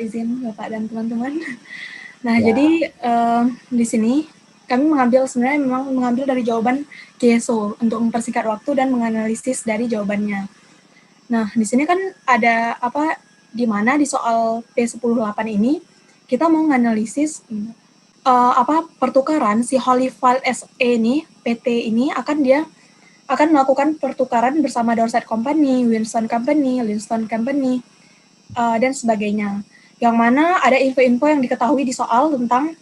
izin Bapak dan teman-teman. Nah, Ya. jadi di sini kami sebenarnya memang mengambil dari jawaban KSO untuk mempersingkat waktu dan menganalisis dari jawabannya. Nah, di sini kan ada di mana di soal P108 ini kita mau menganalisis pertukaran si Holyfield SE ini, PT ini akan melakukan pertukaran bersama Dorset Company, Winston Company, Linston Company, dan sebagainya. Yang mana ada info-info yang diketahui di soal tentang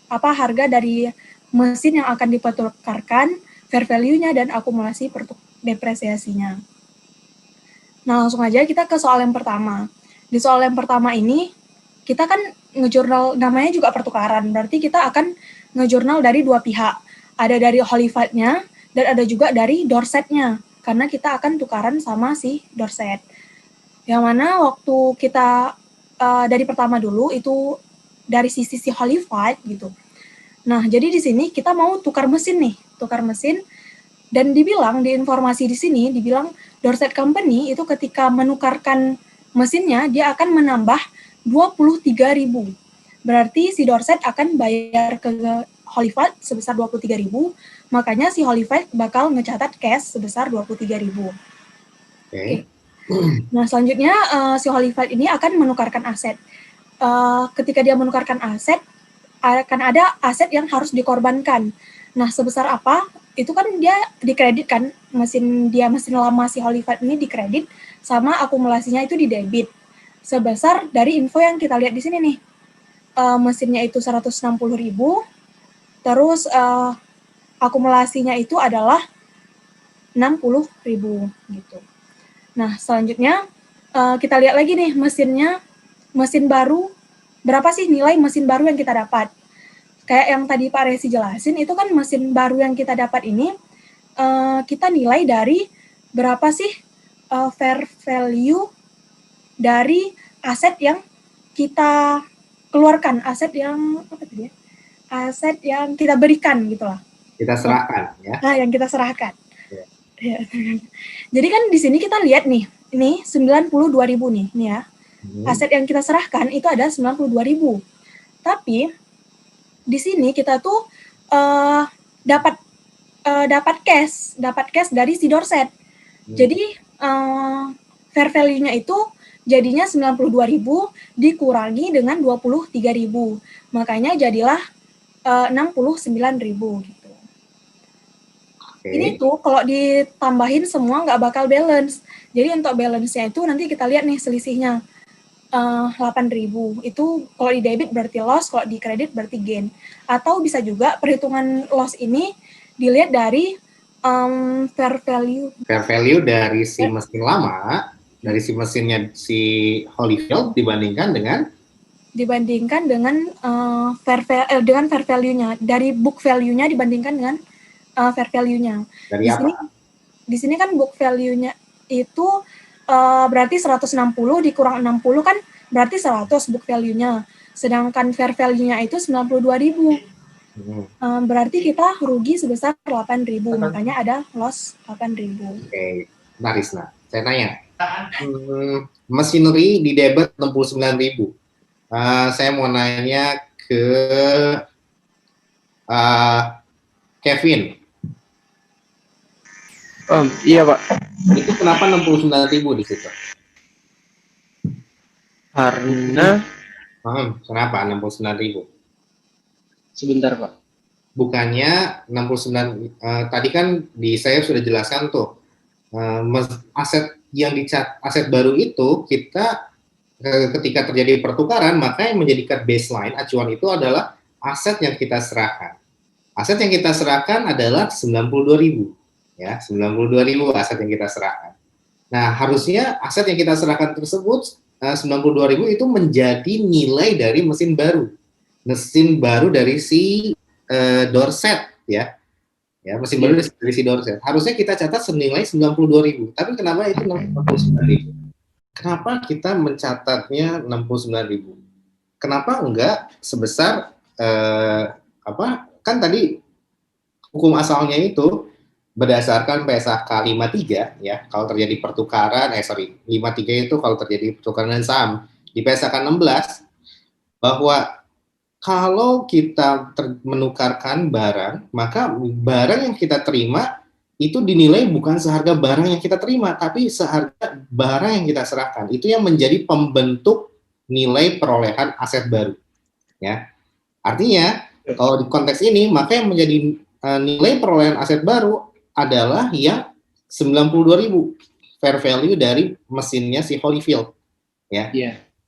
harga dari mesin yang akan dipertukarkan, fair value-nya, dan akumulasi depresiasinya. Nah, langsung aja kita ke soal yang pertama. Di soal yang pertama ini, kita kan ngejurnal, namanya juga pertukaran, berarti kita akan ngejurnal dari dua pihak. Ada dari Holyfield-nya, dan ada juga dari Dorset-nya, karena kita akan tukaran sama si Dorset. Yang mana waktu kita dari pertama dulu, itu dari sisi si Holyfield gitu. Nah, jadi di sini kita mau tukar mesin, dan dibilang di informasi di sini, dibilang Dorset Company itu ketika menukarkan mesinnya, dia akan menambah 23.000. Berarti si Dorset akan bayar ke Holyfield sebesar 23.000, makanya si Holyfield bakal ngecatat cash sebesar 23.000. Oke. Nah, selanjutnya si Holyfield ini akan menukarkan aset. Ketika dia menukarkan aset, akan ada aset yang harus dikorbankan. Nah, sebesar apa? Itu kan dia dikredit kan, mesin lama si Holyfield ini dikredit, sama akumulasinya itu di debit. Sebesar dari info yang kita lihat di sini nih, mesinnya itu 160.000, terus akumulasinya itu adalah 60.000 gitu. Nah, selanjutnya kita lihat lagi nih mesin baru, berapa sih nilai mesin baru yang kita dapat? Kayak yang tadi Pak Resi jelasin, itu kan mesin baru yang kita dapat ini, kita nilai dari berapa sih fair value dari aset yang kita keluarkan, aset yang kita berikan gitu lah. Kita serahkan, ya. Nah, yang kita serahkan. Ya. Jadi kan di sini kita lihat nih, ini 92.000 nih ya. Aset yang kita serahkan itu ada 92.000. Tapi di sini kita tuh dapat cash dari si Dorset. Jadi fair value-nya itu jadinya 92.000 dikurangi dengan 23.000. Makanya jadilah 69.000 gitu. Ini tuh kalau ditambahin semua nggak bakal balance. Jadi untuk balance-nya itu nanti kita lihat nih selisihnya. 8.000 itu kalau di debit berarti loss, kalau di kredit berarti gain. Atau bisa juga perhitungan loss ini dilihat dari fair value dari si mesin lama, dari si mesinnya si Holyfield dibandingkan dengan fair value-nya, dari book value-nya dibandingkan dengan fair value-nya. Dari Di sini kan book value-nya itu berarti 160 dikurang 60 kan berarti 100 book value-nya. Sedangkan fair value-nya itu 92.000. Berarti kita rugi sebesar 8.000. Makanya ada loss 8.000. Oke. Nah, Risna, saya tanya. Machinery di debit 69.000. Saya mau nanya ke Kevin. Iya, Pak. Itu kenapa 69.000 di situ? Karena kenapa 69.000? Sebentar, Pak. Bukannya 69 tadi kan saya sudah jelaskan tuh. Aset yang aset baru itu kita ketika terjadi pertukaran, maka yang menjadikan baseline acuan itu adalah aset yang kita serahkan. Aset yang kita serahkan adalah 92.000. Ya, 92.000 aset yang kita serahkan. Nah, harusnya aset yang kita serahkan tersebut 92.000 itu menjadi nilai dari mesin baru dari si Dorset, ya. Ya, mesin baru dari si Dorset. Harusnya kita catat senilai 92.000. Tapi kenapa itu 69.000? Kenapa kita mencatatnya 69.000? Kenapa enggak sebesar kan tadi hukum asalnya itu berdasarkan PSAK 53 ya, kalau terjadi pertukaran 53 itu kalau terjadi pertukaran saham. Di PSAK 16 bahwa kalau kita menukarkan barang, maka barang yang kita terima itu dinilai bukan seharga barang yang kita terima, tapi seharga barang yang kita serahkan. Itu yang menjadi pembentuk nilai perolehan aset baru. Ya, artinya kalau di konteks ini, maka yang menjadi nilai perolehan aset baru adalah yang 92.000 fair value dari mesinnya si Holyfield. Ya,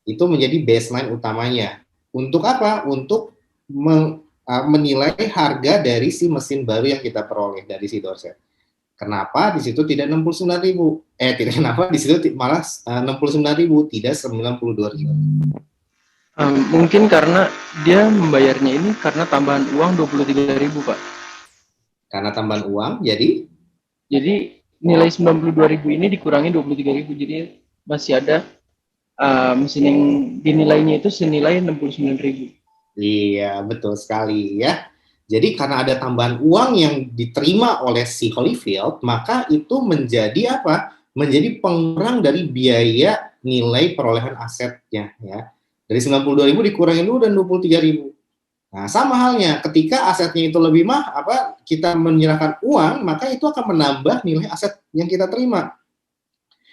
itu menjadi baseline utamanya. Untuk apa? Untuk menilai harga dari si mesin baru yang kita peroleh dari si Dorset. Kenapa di situ tidak 69.000? Tidak, kenapa di situ malah 69.000, tidak 92.000? Mungkin karena dia membayarnya ini karena tambahan uang 23.000, Pak. Karena tambahan uang, jadi nilai 92.000 ini dikurangi 23.000, jadi masih ada mesin yang dinilainya itu senilai 69.000. Iya, betul sekali ya. Jadi karena ada tambahan uang yang diterima oleh si Holyfield, maka itu menjadi apa? Menjadi pengurang dari biaya nilai perolehan asetnya ya. Dari 92.000 dikurangi dulu dan 23.000. Nah, sama halnya ketika asetnya itu lebih kita menyerahkan uang, maka itu akan menambah nilai aset yang kita terima.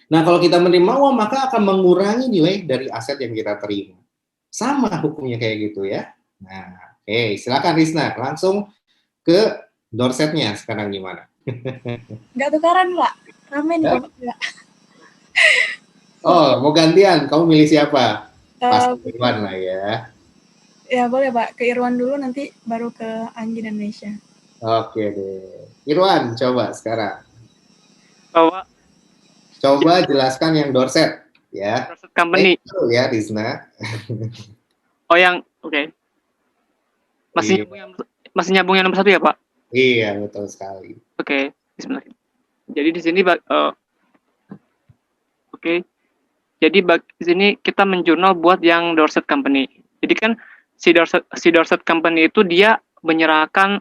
Nah, kalau kita menerima uang, maka akan mengurangi nilai dari aset yang kita terima. Sama hukumnya kayak gitu ya. Nah, silakan Rizna, langsung ke Dorsetnya sekarang gimana? Nggak tukaran, Pak. Rame nih, Pak. Oh, mau gantian. Kamu milih siapa? Pas Irwan lah ya. Ya, boleh, Pak. Ke Irwan dulu, nanti baru ke Anggi dan Nesya. Oke deh. Irwan, coba sekarang. Coba jelaskan yang Dorset, ya. Dorset Company. Ya, Rizna. Yang oke. Masih nyambung yang nomor 1 ya, Pak? Iya, betul sekali. Oke, bismillah. Jadi di sini Jadi di sini kita menjurnal buat yang Dorset Company. Jadi kan si Dorset Company itu dia menyerahkan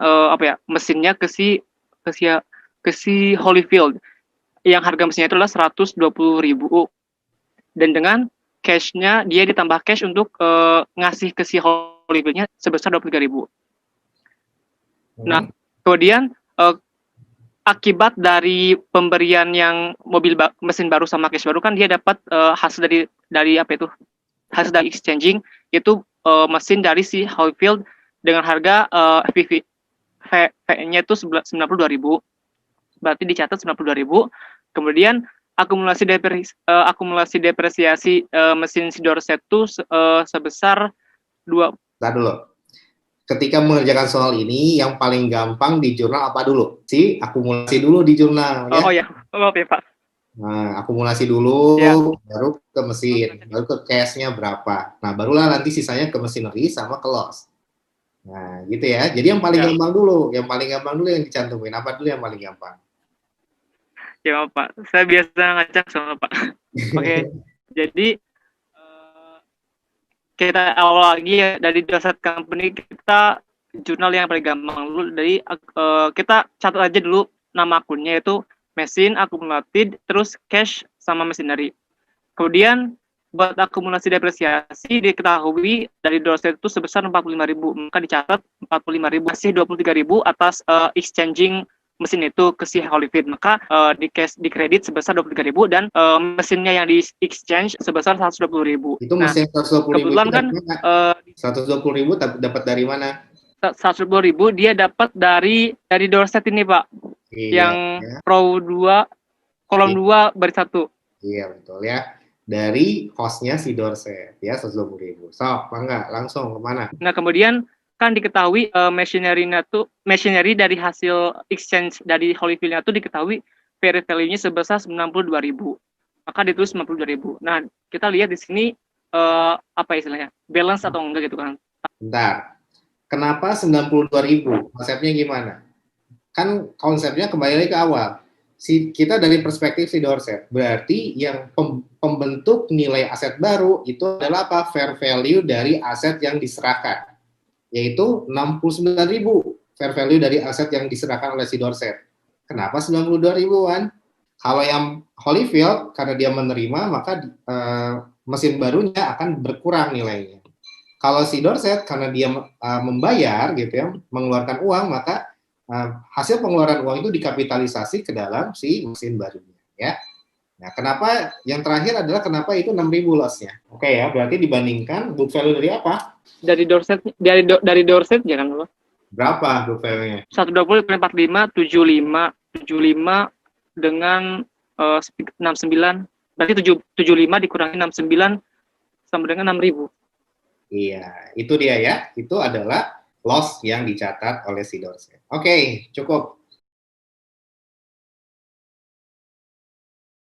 mesinnya ke si Holyfield. Yang harga mesinnya itu adalah 120.000. Dan dengan cash-nya dia ditambah cash untuk ngasih ke si Holyfield-nya sebesar 23.000. Nah, kemudian akibat dari pemberian yang mesin baru sama cash baru kan dia dapat hasil dari hasil dari exchanging itu mesin dari si Holyfield dengan harga VV-nya itu 92.000. Berarti dicatat 92.000. Kemudian akumulasi depresiasi mesin si Dorset itu sebesar 2. Nah dulu. Ketika mengerjakan soal ini, yang paling gampang di jurnal apa dulu? Akumulasi dulu di jurnal. Oh ya, maaf ya Pak. Nah, akumulasi dulu, ya. Baru ke mesin, baru ke cash-nya berapa. Nah, barulah nanti sisanya ke machinery sama ke loss. Nah, gitu ya. Jadi yang paling gampang dulu, yang dicantumin. Apa dulu yang paling gampang? Ya Pak, saya biasa ngacak sama Pak. Oke, jadi kita awal lagi ya dari Dorset Company, kita jurnal yang paling gampang dulu dari kita catat aja dulu nama akunnya itu mesin, akumulated, terus cash sama machinery. Kemudian buat akumulasi depresiasi diketahui dari Dorset itu sebesar 45.000, maka dicatat 45.000 masih 23.000 atas exchanging mesin itu ke si Holyfield, maka di kredit sebesar 23.000 dan mesinnya yang di exchange sebesar 120.000. Itu mesin 120.000 kebetulan kan 120.000 dapat dari mana? 120.000 dia dapat dari Dorset ini Pak. Iya, yang ya. Row 2 kolom 2 baris 1. Iya betul ya. Dari hostnya si Dorset ya 120.000. Mangga langsung kemana? Nah kemudian kan diketahui machinery dari hasil exchange dari Holyfield-nya itu diketahui fair value-nya sebesar 92.000. Maka ditulis 92.000. Nah, kita lihat di sini apa istilahnya? Balance atau enggak gitu kan. Bentar. Kenapa 92.000? Konsepnya gimana? Kan konsepnya kembali lagi ke awal. Kita dari perspektif si Dorset. Berarti yang pembentuk nilai aset baru itu adalah apa? Fair value dari aset yang diserahkan. Yaitu 69.000 fair value dari aset yang diserahkan oleh si Dorset. Kenapa 92 ribuan? Kalau yang Holyfield, karena dia menerima, maka mesin barunya akan berkurang nilainya. Kalau si Dorset, karena dia membayar, gitu ya, mengeluarkan uang, maka hasil pengeluaran uang itu dikapitalisasi ke dalam si mesin barunya. Ya. Nah, kenapa yang terakhir adalah kenapa itu 6.000 loss-nya? Oke ya, berarti dibandingkan book value dari apa? Dari Dorset jangan lupa. Berapa book value-nya? 120 kali 45 75 dengan 69. Berarti 75 dikurangi 69 sama dengan 6.000. Iya, itu dia ya. Itu adalah loss yang dicatat oleh si Dorset. Oke, cukup.